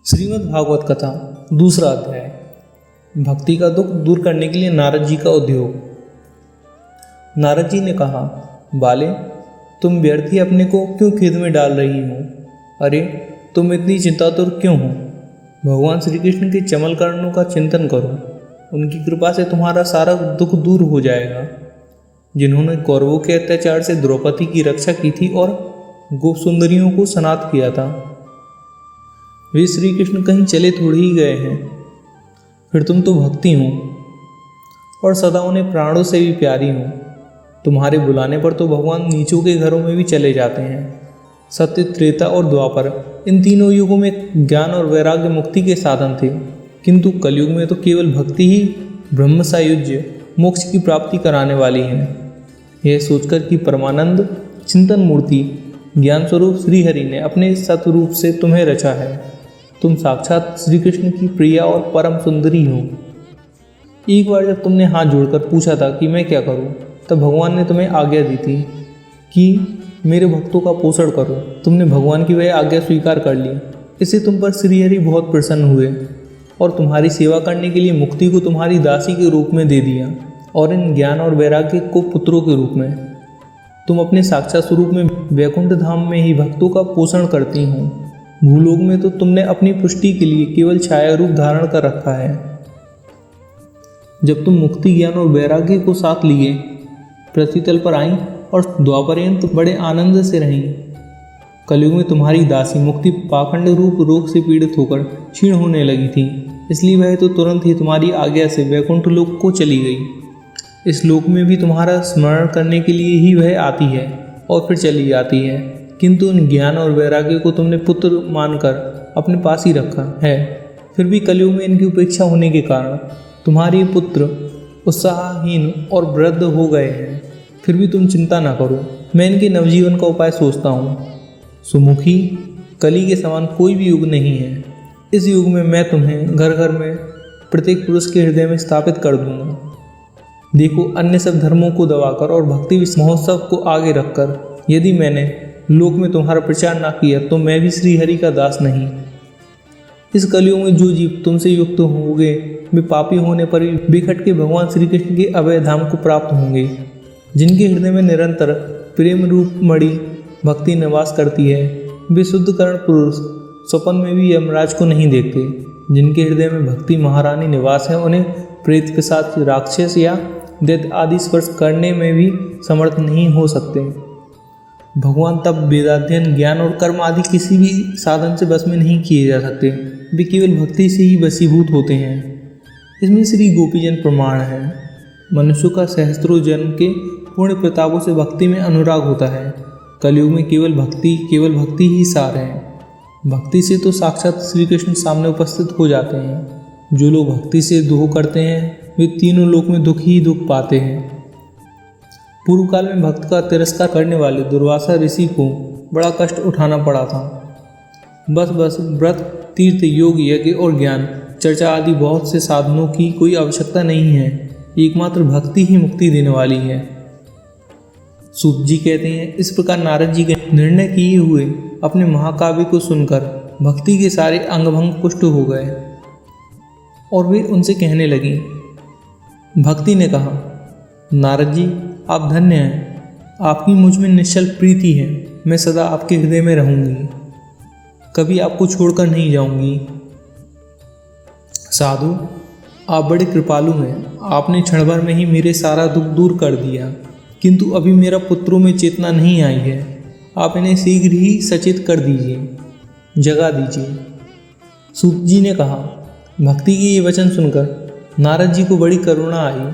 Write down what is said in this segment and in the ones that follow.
श्रीमद् भागवत कथा दूसरा अध्याय। भक्ति का दुख दूर करने के लिए नारद जी का उद्योग। नारद जी ने कहा, बाले, तुम व्यर्थ ही अपने को क्यों खेद में डाल रही हो? अरे, तुम इतनी चिंतातुर क्यों हो? भगवान श्री कृष्ण के चमत्कारों का चिंतन करो। उनकी कृपा से तुम्हारा सारा दुख दूर हो जाएगा। जिन्होंने कौरवों के अत्याचार से द्रौपदी की रक्षा की थी और गोप सुंदरियों को सनाथ किया था, वे श्री कृष्ण कहीं चले थोड़ी ही गए हैं। फिर तुम तो भक्ति हो और सदा उन्हें प्राणों से भी प्यारी हो। तुम्हारे बुलाने पर तो भगवान नीचों के घरों में भी चले जाते हैं। सत्य, त्रेता और द्वापर, इन तीनों युगों में ज्ञान और वैराग्य मुक्ति के साधन थे, किंतु कलयुग में तो केवल भक्ति ही ब्रह्म सायुज्य मोक्ष की प्राप्ति कराने वाली है। यह सोचकर कि परमानंद चिंतन मूर्ति ज्ञान स्वरूप श्रीहरि ने अपने सतरूप से तुम्हें रचा है। तुम साक्षात श्री कृष्ण की प्रिया और परम सुंदरी हो। एक बार जब तुमने हाथ जोड़कर पूछा था कि मैं क्या करूं, तब भगवान ने तुम्हें आज्ञा दी थी कि मेरे भक्तों का पोषण करो। तुमने भगवान की वह आज्ञा स्वीकार कर ली। इससे तुम पर श्रीहरि बहुत प्रसन्न हुए और तुम्हारी सेवा करने के लिए मुक्ति को तुम्हारी दासी के रूप में दे दिया और इन ज्ञान और वैराग्य को पुत्रों के रूप में। तुम अपने साक्षात स्वरूप में वैकुंठ धाम में ही भक्तों का पोषण करती हो। भूलोक में तो तुमने अपनी पुष्टि के लिए केवल छाया रूप धारण कर रखा है। जब तुम मुक्ति, ज्ञान और वैराग्य को साथ लिए पृथ्वी पर आई और द्वापरयंत बड़े आनंद से रहीं। कलयुग में तुम्हारी दासी मुक्ति पाखंड रूप रोग से पीड़ित होकर क्षीण होने लगी थी, इसलिए वह तो तुरंत ही तुम्हारी आज्ञा से वैकुंठ लोक को चली गई। इस लोक में भी तुम्हारा स्मरण करने के लिए ही वह आती है और फिर चली जाती है, किंतु उन ज्ञान और वैराग्य को तुमने पुत्र मानकर अपने पास ही रखा है। फिर भी कलयुग में इनकी उपेक्षा होने के कारण तुम्हारे पुत्र उत्साहहीन और वृद्ध हो गए हैं। फिर भी तुम चिंता ना करो, मैं इनके नवजीवन का उपाय सोचता हूँ। सुमुखी, कली के समान कोई भी युग नहीं है। इस युग में मैं तुम्हें घर घर में प्रत्येक पुरुष के हृदय में स्थापित कर दूंगा। देखो, अन्य सब धर्मों को दबाकर और भक्ति महोत्सव को आगे रखकर यदि मैंने लोक में तुम्हारा प्रचार ना किया तो मैं भी श्रीहरि का दास नहीं। इस कलयुग में जो जीव तुमसे युक्त होंगे वे पापी होने पर भी बिखट के भगवान श्री कृष्ण के अभय धाम को प्राप्त होंगे। जिनके हृदय में निरंतर प्रेम रूप मणि भक्ति निवास करती है, वे शुद्धकरण पुरुष स्वप्न में भी यमराज को नहीं देखते। जिनके हृदय में भक्ति महारानी निवास है, उन्हें प्रेत, पिशाच, राक्षस या दैत्य आदि स्पर्श करने में भी समर्थ नहीं हो सकते। भगवान तब वेदाध्ययन, ज्ञान और कर्म आदि किसी भी साधन से बस में नहीं किए जा सकते। वे केवल भक्ति से ही वशीभूत होते हैं। इसमें श्री गोपीजन प्रमाण है। मनुष्य का सहस्त्रों जन्म के पूर्ण प्रतापों से भक्ति में अनुराग होता है। कलयुग में केवल भक्ति ही सार है। भक्ति से तो साक्षात श्री कृष्ण सामने उपस्थित हो जाते हैं। जो लोग भक्ति से द्रोह करते हैं वे तीनों लोक में दुख ही दुख पाते हैं। पूर्व काल में भक्त का तिरस्कार करने वाले दुर्वासा ऋषि को बड़ा कष्ट उठाना पड़ा था। बस व्रत, तीर्थ, योग, यज्ञ और ज्ञान चर्चा आदि बहुत से साधनों की कोई आवश्यकता नहीं है। एकमात्र भक्ति ही मुक्ति देने वाली है। सूत जी कहते हैं, इस प्रकार नारद जी के निर्णय किए हुए अपने महाकाव्य को सुनकर भक्ति के सारे अंगभंग पुष्ट हो गए और वे उनसे कहने लगी। भक्ति ने कहा, नारद जी, आप धन्य हैं। आपकी मुझ में निश्चल प्रीति है। मैं सदा आपके हृदय में रहूंगी, कभी आपको छोड़कर नहीं जाऊंगी। साधु, आप बड़े कृपालु हैं। आपने क्षण भर में ही मेरे सारा दुख दूर कर दिया, किंतु अभी मेरा पुत्रों में चेतना नहीं आई है। आप इन्हें शीघ्र ही सचेत कर दीजिए, जगा दीजिए। सूत जी ने कहा। भक्ति के ये वचन सुनकर नारद जी को बड़ी करुणा आई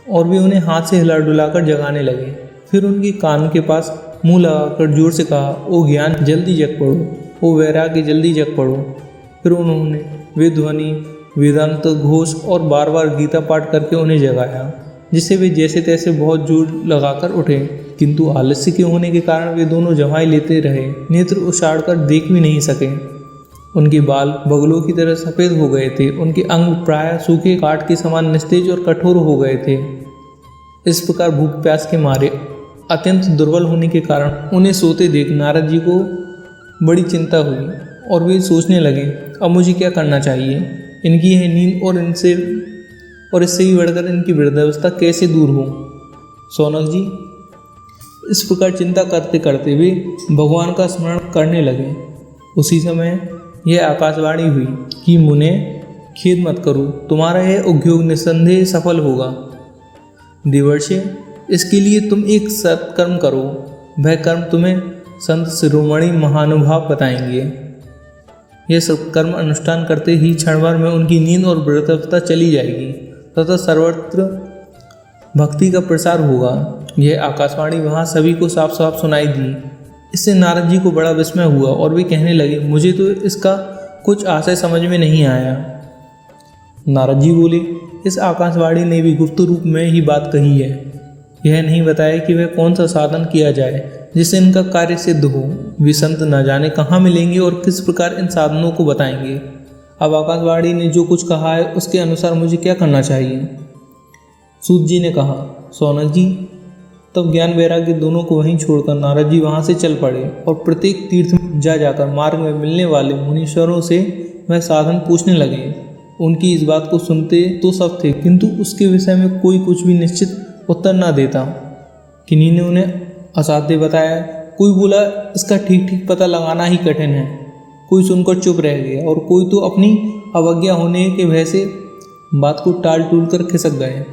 और वे उन्हें हाथ से हिला डुलाकर जगाने लगे। फिर उनके कान के पास मुंह लगाकर जोर से कहा, ओ ज्ञान, जल्दी जग पड़ो। ओ वैराग्य, जल्दी जग पड़ो। फिर उन्होंने वे ध्वनि, वेदांत घोष और बार बार गीता पाठ करके उन्हें जगाया, जिससे वे जैसे तैसे बहुत जोर लगाकर उठे, किंतु आलस्य के होने के कारण वे दोनों जमाई लेते रहे। नेत्र उछाड़ कर देख भी नहीं सके। उनके बाल बगलों की तरह सफ़ेद हो गए थे। उनके अंग प्रायः सूखे काठ के समान निस्तेज और कठोर हो गए थे। इस प्रकार भूख प्यास के मारे अत्यंत दुर्बल होने के कारण उन्हें सोते देख नारद जी को बड़ी चिंता हुई और वे सोचने लगे, अब मुझे क्या करना चाहिए। इनकी यह नींद और इससे भी बढ़कर इनकी वृद्धावस्था कैसे दूर हो। शौनक जी इस प्रकार चिंता करते करते वे भगवान का स्मरण करने लगे। उसी समय यह आकाशवाणी हुई कि मुने, खेद मत करो, तुम्हारा यह उद्योग निस्संदेह सफल होगा। देवर्षि, इसके लिए तुम एक सत्कर्म करो, वह कर्म तुम्हें संत शिरोमणि महानुभाव बताएंगे। यह सत्कर्म अनुष्ठान करते ही क्षण भर में उनकी नींद और वृद्धावस्था चली जाएगी तथा सर्वत्र भक्ति का प्रसार होगा। यह आकाशवाणी वहाँ सभी को साफ साफ सुनाई दी। इससे नारद जी को बड़ा विस्मय हुआ और वे कहने लगे, मुझे तो इसका कुछ आशय समझ में नहीं आया। नारद जी बोले, इस आकाशवाणी ने भी गुप्त रूप में ही बात कही है। यह नहीं बताया कि वह कौन सा साधन किया जाए जिससे इनका कार्य सिद्ध हो। वे संत न जाने कहाँ मिलेंगे और किस प्रकार इन साधनों को बताएंगे। अब आकाशवाणी ने जो कुछ कहा है उसके अनुसार मुझे क्या करना चाहिए। सूत जी ने कहा, शौनक जी, तब ज्ञान वैराग्य दोनों को वहीं छोड़कर नारद जी वहाँ से चल पड़े और प्रत्येक तीर्थ में जाकर मार्ग में मिलने वाले मुनीश्वरों से वह साधन पूछने लगे। उनकी इस बात को सुनते तो सब थे, किंतु उसके विषय में कोई कुछ भी निश्चित उत्तर न देता। किन्हीं ने उन्हें असाध्य बताया, कोई बोला इसका ठीक पता लगाना ही कठिन है, कोई सुनकर चुप रह गया और कोई तो अपनी अवज्ञा होने के भय से बात को टाल टूल कर खिसक गए।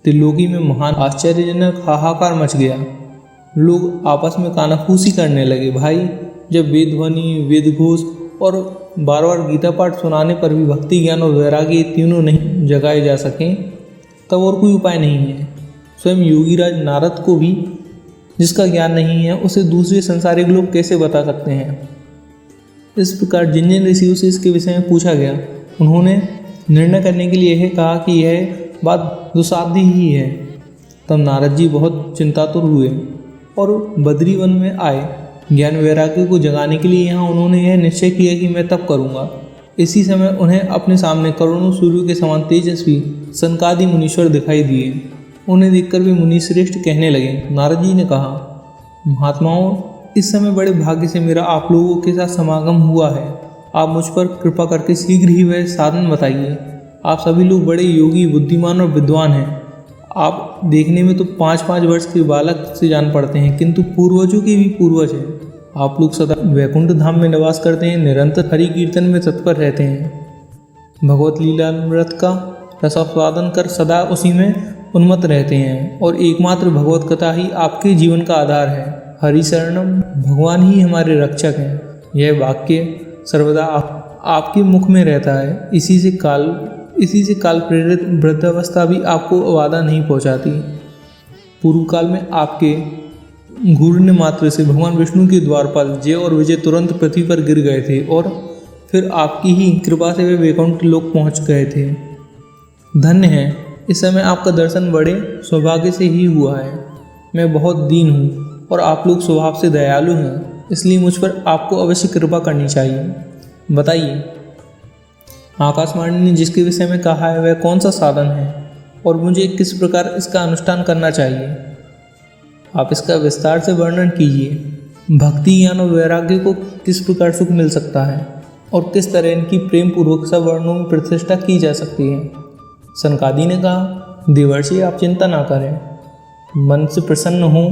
त्रिलोकी में महान आश्चर्यजनक हाहाकार मच गया। लोग आपस में कानाफूसी करने लगे। भाई, जब वेद ध्वनि, वेद घोष और बार बार गीता पाठ सुनाने पर भी भक्ति, ज्ञान और वैराग्य तीनों नहीं जगाए जा सकें, तब और कोई उपाय नहीं है। स्वयं योगीराज नारद को भी जिसका ज्ञान नहीं है उसे दूसरे संसारिक लोग कैसे बता सकते हैं। इस प्रकार जिन जिन ऋषियों से इसके विषय में पूछा गया, उन्होंने निर्णय करने के लिए यह कहा कि यह बात दुसाध्य ही है। तब नारद जी बहुत चिंतातुर हुए और बद्री वन में आए। ज्ञान वैराग्य को जगाने के लिए यहाँ उन्होंने यह निश्चय किया कि मैं तब करूँगा। इसी समय उन्हें अपने सामने करोड़ों सूर्यों के समान तेजस्वी सनकादि मुनीश्वर दिखाई दिए। उन्हें देखकर भी मुनिश्रेष्ठ कहने लगे। नारद जी ने कहा, महात्माओं, इस समय बड़े भाग्य से मेरा आप लोगों के साथ समागम हुआ है। आप मुझ पर कृपा करके शीघ्र ही वह साधन बताइए। आप सभी लोग बड़े योगी, बुद्धिमान और विद्वान हैं। आप देखने में तो 5-5 वर्ष के बालक से जान पड़ते हैं, किंतु पूर्वजों के भी पूर्वज हैं। आप लोग सदा वैकुंठ धाम में निवास करते हैं, निरंतर हरि कीर्तन में तत्पर रहते हैं, भगवत लीलामृत का रसास्वादन कर सदा उसी में उन्मत्त रहते हैं और एकमात्र भगवत कथा ही आपके जीवन का आधार है। हरि शरणम, भगवान ही हमारे रक्षक हैं। यह वाक्य सर्वदा आपके मुख में रहता है। इसी से काल प्रेरित वृद्धावस्था भी आपको बाधा नहीं पहुंचाती। पूर्व काल में आपके घूरने मात्र से भगवान विष्णु के द्वारपाल जय और विजय तुरंत पृथ्वी पर गिर गए थे और फिर आपकी ही कृपा से वे वैकुंठ लोक पहुंच गए थे। धन्य है, इस समय आपका दर्शन बड़े सौभाग्य से ही हुआ है। मैं बहुत दीन हूँ और आप लोग स्वभाव से दयालु हैं, इसलिए मुझ पर आपको अवश्य कृपा करनी चाहिए। बताइए, आकाशवाणी ने जिसके विषय में कहा है वह कौन सा साधन है और मुझे किस प्रकार इसका अनुष्ठान करना चाहिए। आप इसका विस्तार से वर्णन कीजिए। भक्ति, ज्ञान और वैराग्य को किस प्रकार सुख मिल सकता है और किस तरह इनकी प्रेम पूर्वक सब वर्णों में प्रतिष्ठा की जा सकती है। सनकादि ने कहा, देवर्षि, आप चिंता ना करें, मन से प्रसन्न हो।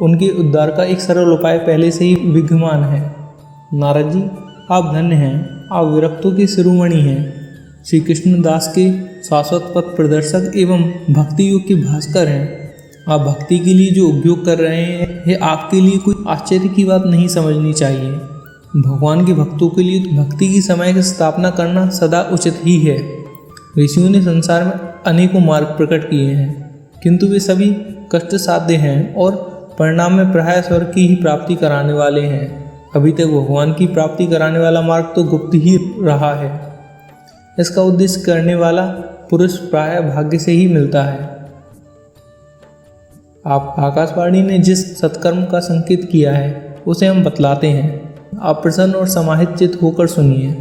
उनके उद्धार का एक सरल उपाय पहले से ही विद्यमान है। नारद जी, आप धन्य हैं, आप विरक्तों के शिरोमणि हैं, श्री कृष्ण दास के शाश्वत पथ प्रदर्शक एवं भक्ति योग के भास्कर हैं। आप भक्ति के लिए जो उपयोग कर रहे हैं यह आपके लिए कोई आश्चर्य की बात नहीं समझनी चाहिए। भगवान के भक्तों के लिए भक्ति की समय की स्थापना करना सदा उचित ही है। ऋषियों ने संसार में अनेकों मार्ग प्रकट किए हैं, किंतु वे सभी कष्ट साध्य हैं और परिणाम में प्रायः स्वर्ग की ही प्राप्ति कराने वाले हैं। अभी तक भगवान की प्राप्ति कराने वाला मार्ग तो गुप्त ही रहा है। इसका उद्देश्य करने वाला पुरुष प्रायः भाग्य से ही मिलता है। आप आकाशवाणी ने जिस सत्कर्म का संकेत किया है उसे हम बतलाते हैं। आप प्रसन्न और समाहित चित्त होकर सुनिए।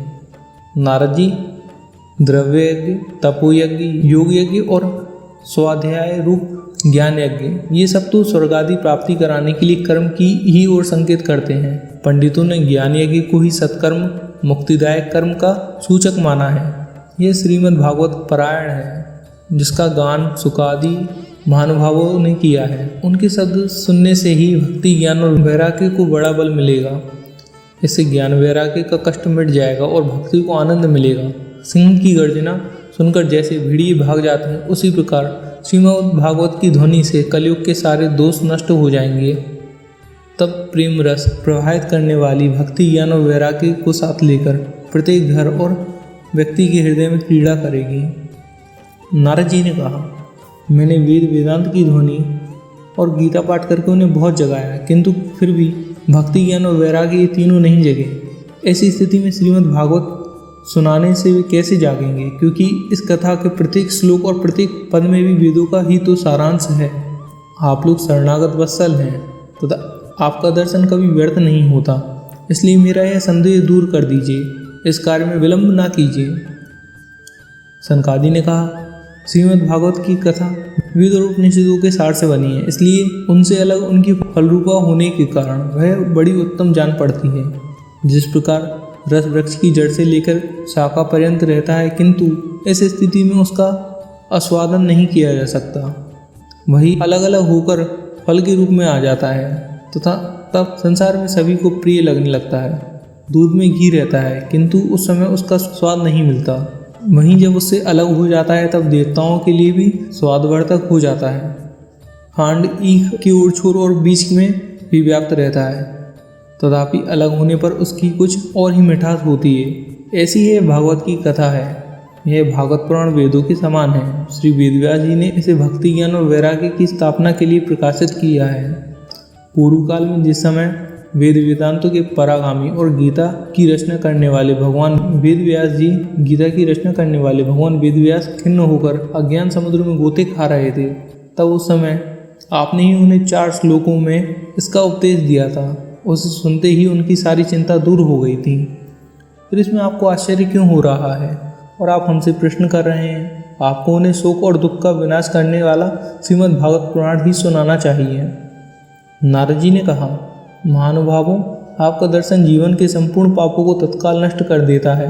नारद जी, द्रव्य यज्ञ, तपोयज्ञ, योग यज्ञ और स्वाध्याय रूप ज्ञान यज्ञ, ये सब तो स्वर्ग आदि प्राप्ति कराने के लिए कर्म की ही ओर संकेत करते हैं। पंडितों ने ज्ञान यज्ञ को ही सत्कर्म मुक्तिदायक कर्म का सूचक माना है। यह श्रीमद् भागवत पारायण है जिसका गान सुकादि महानुभावों ने किया है। उनके शब्द सुनने से ही भक्ति ज्ञान और वैराग्य को बड़ा बल मिलेगा। इससे ज्ञान वैराग्य का कष्ट मिट जाएगा और भक्ति को आनंद मिलेगा। सिंह की गर्जना सुनकर जैसे भेड़िए भाग जाते हैं, उसी प्रकार श्रीमद् भागवत की ध्वनि से कलयुग के सारे दोष नष्ट हो जाएंगे। तब प्रेम रस प्रवाहित करने वाली भक्ति ज्ञान और वैराग्य को साथ लेकर प्रत्येक घर और व्यक्ति के हृदय में क्रीड़ा करेगी। नारद जी ने कहा, मैंने वेद वेदांत की ध्वनि और गीता पाठ करके उन्हें बहुत जगाया, किंतु फिर भी भक्ति ज्ञान और वैराग्य ये तीनों नहीं जगे। ऐसी स्थिति में श्रीमद् भागवत सुनाने से वे कैसे जागेंगे, क्योंकि इस कथा के प्रत्येक श्लोक और प्रत्येक पद में भी वेदों का ही तो सारांश है। आप लोग शरणागत वत्सल हैं तथा आपका दर्शन कभी व्यर्थ नहीं होता, इसलिए मेरा यह संदेह दूर कर दीजिए, इस कार्य में विलंब ना कीजिए। सनकादि ने कहा, श्रीमद् भागवत की कथा वेद और उपनिषदों के सार से बनी है, इसलिए उनसे अलग उनकी फलरूपा होने के कारण वह बड़ी उत्तम जान पड़ती है। जिस प्रकार रस वृक्ष की जड़ से लेकर शाखा पर्यंत रहता है, किंतु ऐसी स्थिति में उसका आस्वादन नहीं किया जा सकता, वही अलग अलग होकर फल के रूप में आ जाता है तथा तब संसार में सभी को प्रिय लगने लगता है। दूध में घी रहता है, किंतु उस समय उसका स्वाद नहीं मिलता। वहीं जब उससे अलग हो जाता है तब देवताओं के लिए भी स्वादवर्धक हो जाता है। खांड ईख की ओर छोर और बीच में भी व्याप्त रहता है, तथापि अलग होने पर उसकी कुछ और ही मिठास होती है। ऐसी यह भागवत की कथा है। यह भागवत पुराण वेदों के समान है। श्री वेदव्यास जी ने इसे भक्ति ज्ञान और वैराग्य की स्थापना के लिए प्रकाशित किया है। पूर्व काल में जिस समय वेद वेदांतों के परागामी और गीता की रचना करने वाले भगवान वेदव्यास जी वेदव्यास खिन्न होकर अज्ञान समुद्र में गोते खा रहे थे, तब उस समय आपने ही उन्हें 4 श्लोकों में इसका उपदेश दिया था। उसे सुनते ही उनकी सारी चिंता दूर हो गई थी। फिर इसमें आपको आश्चर्य क्यों हो रहा है और आप हमसे प्रश्न कर रहे हैं? आपको उन्हें शोक और दुख का विनाश करने वाला श्रीमद् भागवत पुराण ही सुनाना चाहिए। नारद जी ने कहा, महानुभावों, आपका दर्शन जीवन के संपूर्ण पापों को तत्काल नष्ट कर देता है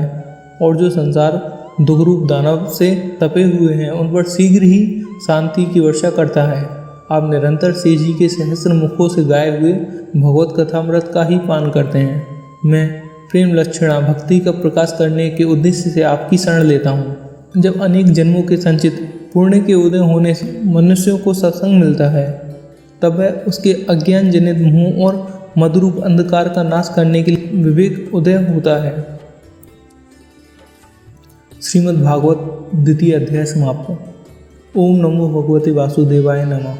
और जो संसार दुखरूप दानव से तपे हुए हैं उन पर शीघ्र ही शांति की वर्षा करता है। आप निरंतर शेष जी के सहस्त्र मुखों से गाए हुए भगवत कथामृत का ही पान करते हैं। मैं प्रेम लक्षणा भक्ति का प्रकाश करने के उद्देश्य से आपकी शरण लेता हूँ। जब अनेक जन्मों के संचित पुण्य के उदय होने से मनुष्यों को सत्संग मिलता है, तब वह उसके अज्ञान जनित मोह और मदरूप अंधकार का नाश करने के लिए विवेक उदय होता है। श्रीमद् भागवत द्वितीय अध्याय समाप्त। ओम नमो भगवते वासुदेवाय नमः।